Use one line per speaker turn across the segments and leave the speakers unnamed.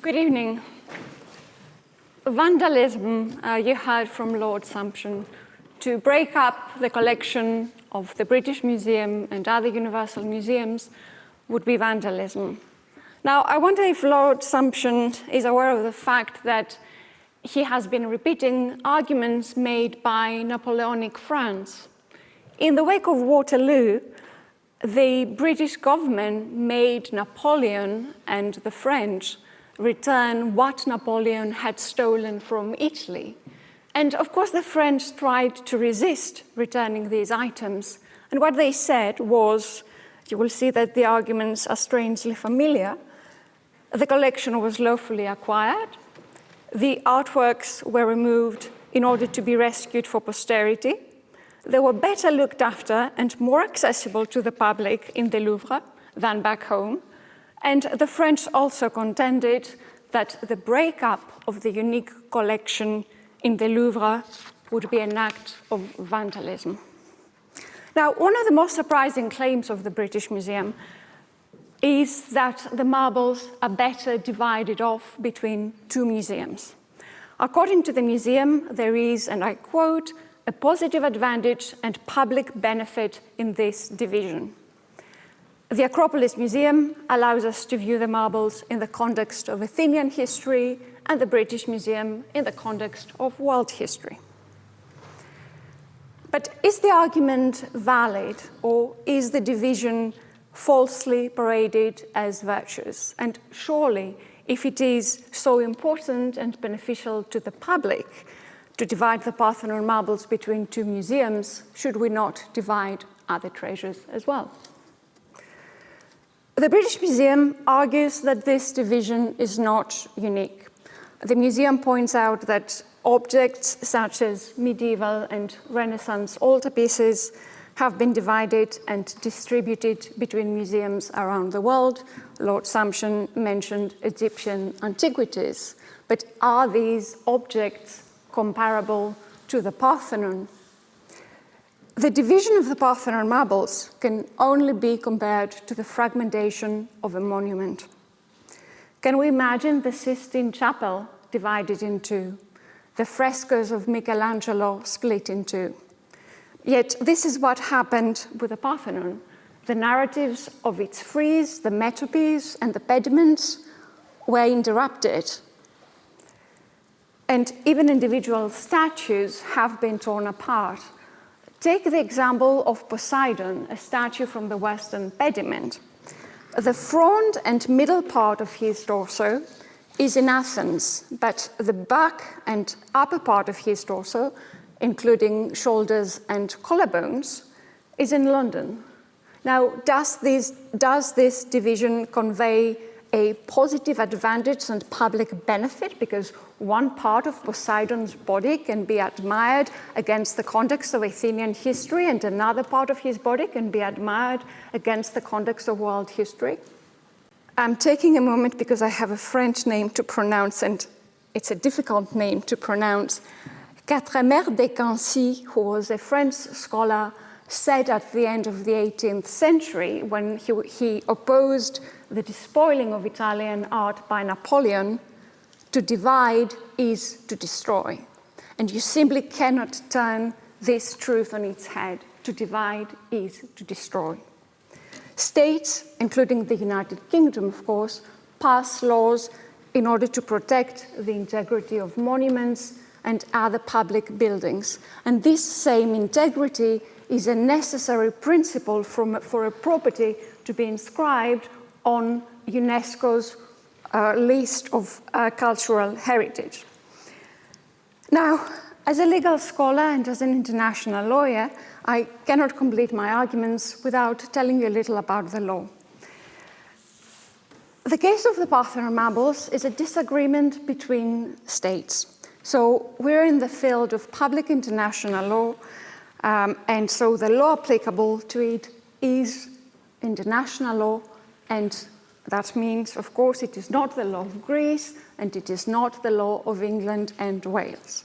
Good evening. Vandalism, you heard from Lord Sumption, to break up the collection of the British Museum and other universal museums would be vandalism. Now, I wonder if Lord Sumption is aware of the fact that he has been repeating arguments made by Napoleonic France. In the wake of Waterloo, the British government made Napoleon and the French return what Napoleon had stolen from Italy. And of course, the French tried to resist returning these items. And what they said was, you will see that the arguments are strangely familiar, the collection was lawfully acquired, the artworks were removed in order to be rescued for posterity, they were better looked after and more accessible to the public in the Louvre than back home. And the French also contended that the breakup of the unique collection in the Louvre would be an act of vandalism. Now, one of the most surprising claims of the British Museum is that the marbles are better divided off between two museums. According to the museum, there is, and I quote, a positive advantage and public benefit in this division. The Acropolis Museum allows us to view the marbles in the context of Athenian history and the British Museum in the context of world history. But is the argument valid, or is the division falsely paraded as virtuous? And surely, if it is so important and beneficial to the public to divide the Parthenon marbles between two museums, should we not divide other treasures as well? The British Museum argues that this division is not unique. The museum points out that objects such as medieval and Renaissance altarpieces have been divided and distributed between museums around the world. Lord Sumption mentioned Egyptian antiquities, but are these objects comparable to the Parthenon? The division of the Parthenon marbles can only be compared to the fragmentation of a monument. Can we imagine the Sistine Chapel divided in two, the frescoes of Michelangelo split in two? Yet this is what happened with the Parthenon. The narratives of its frieze, the metopes, and the pediments were interrupted. And even individual statues have been torn apart. Take the example of Poseidon, a statue from the Western pediment. The front and middle part of his torso is in Athens, but the back and upper part of his torso, including shoulders and collarbones, is in London. Now, does this division convey a positive advantage and public benefit, because one part of Poseidon's body can be admired against the context of Athenian history and another part of his body can be admired against the context of world history? I'm taking a moment because I have a French name to pronounce, and it's a difficult name to pronounce. Catharine Titi, who was a French scholar, said at the end of the 18th century, when he opposed the despoiling of Italian art by Napoleon, to divide is to destroy. And you simply cannot turn this truth on its head. To divide is to destroy. States, including the United Kingdom, of course, pass laws in order to protect the integrity of monuments and other public buildings. And this same integrity is a necessary principle for a property to be inscribed on UNESCO's list of cultural heritage. Now, as a legal scholar and as an international lawyer, I cannot complete my arguments without telling you a little about the law. The case of the Parthenon marbles is a disagreement between states. So we're in the field of public international law, and so the law applicable to it is international law, and that means, of course, it is not the law of Greece, and it is not the law of England and Wales.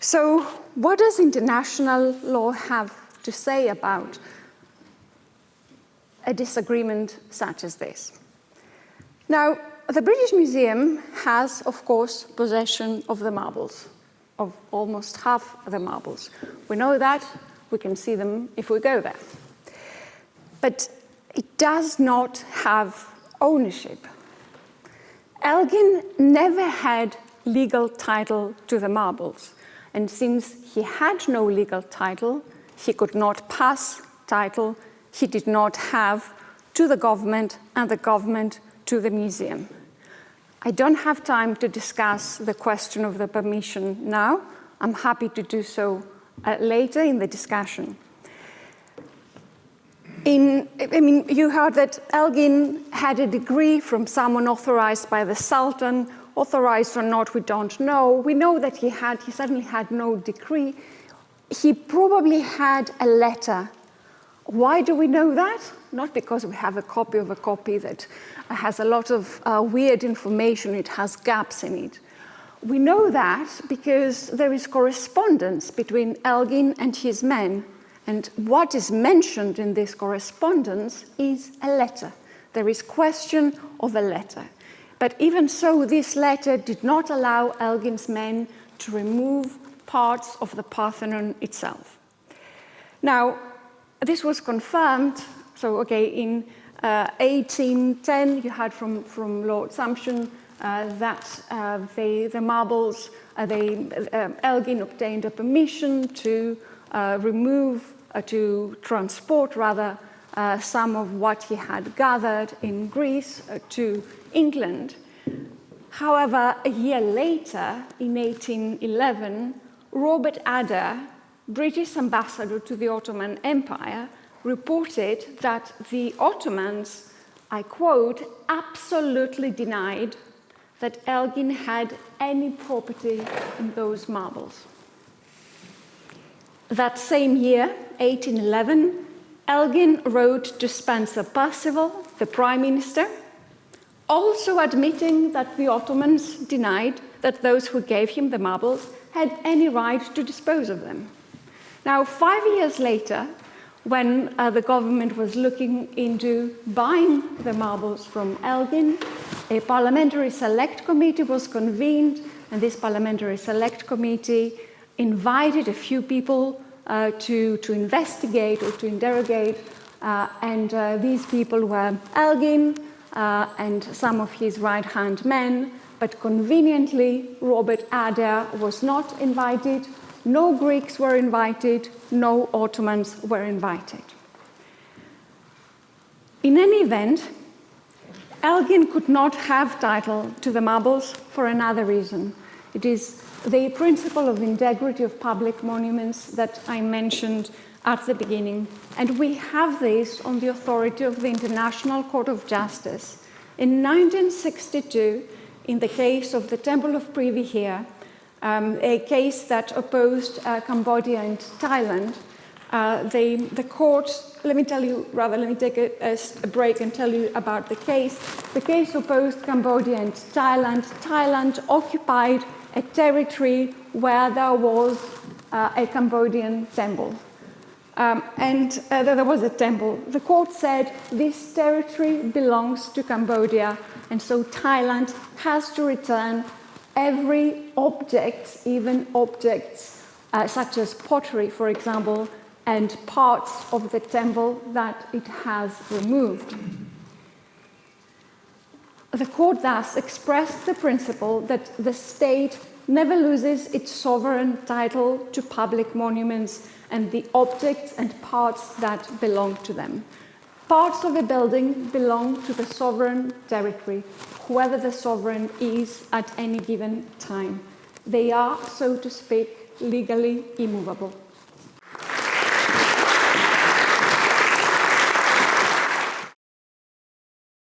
So what does international law have to say about a disagreement such as this? Now, The British Museum has, of course, possession of the marbles, of almost half the marbles. We know that, we can see them if we go there. But it does not have ownership. Elgin never had legal title to the marbles, and since he had no legal title, he could not pass title, he did not have to the government and the government to the museum. I don't have time to discuss the question of the permission now. I'm happy to do so later in the discussion. You heard that Elgin had a degree from someone authorized by the Sultan. Authorized or not, we don't know. We know that he certainly had no degree. He probably had a letter. Why do we know that? Not because we have a copy of a copy that has a lot of weird information, it has gaps in it. We know that because there is correspondence between Elgin and his men. And what is mentioned in this correspondence is a letter. There is question of a letter. But even so, this letter did not allow Elgin's men to remove parts of the Parthenon itself. Now, this was confirmed. So, in 1810, you had from Lord Sumption that the marbles, Elgin obtained a permission to to transport some of what he had gathered in Greece to England. However, a year later, in 1811, Robert Adder, British ambassador to the Ottoman Empire, reported that the Ottomans, I quote, absolutely denied that Elgin had any property in those marbles. That same year, 1811, Elgin wrote to Spencer Perceval, the Prime Minister, also admitting that the Ottomans denied that those who gave him the marbles had any right to dispose of them. Now, 5 years later, when the government was looking into buying the marbles from Elgin, a parliamentary select committee was convened, and this parliamentary select committee invited a few people to investigate or to interrogate, and these people were Elgin and some of his right-hand men, but conveniently, Robert Adder was not invited. No Greeks were invited, no Ottomans were invited. In any event, Elgin could not have title to the marbles for another reason. It is the principle of integrity of public monuments that I mentioned at the beginning, and we have this on the authority of the International Court of Justice. In 1962, in the case of the Temple of Privy here, a case that opposed Cambodia and Thailand, the court, let me take a break and tell you about the case. The case opposed Cambodia and Thailand. Thailand occupied a territory where there was a Cambodian temple. There was a temple. The court said this territory belongs to Cambodia, and so Thailand has to return every object, even objects such as pottery, for example, and parts of the temple that it has removed. The court thus expressed the principle that the state never loses its sovereign title to public monuments and the objects and parts that belong to them. Parts of a building belong to the sovereign territory, whoever the sovereign is at any given time. They are, so to speak, legally immovable.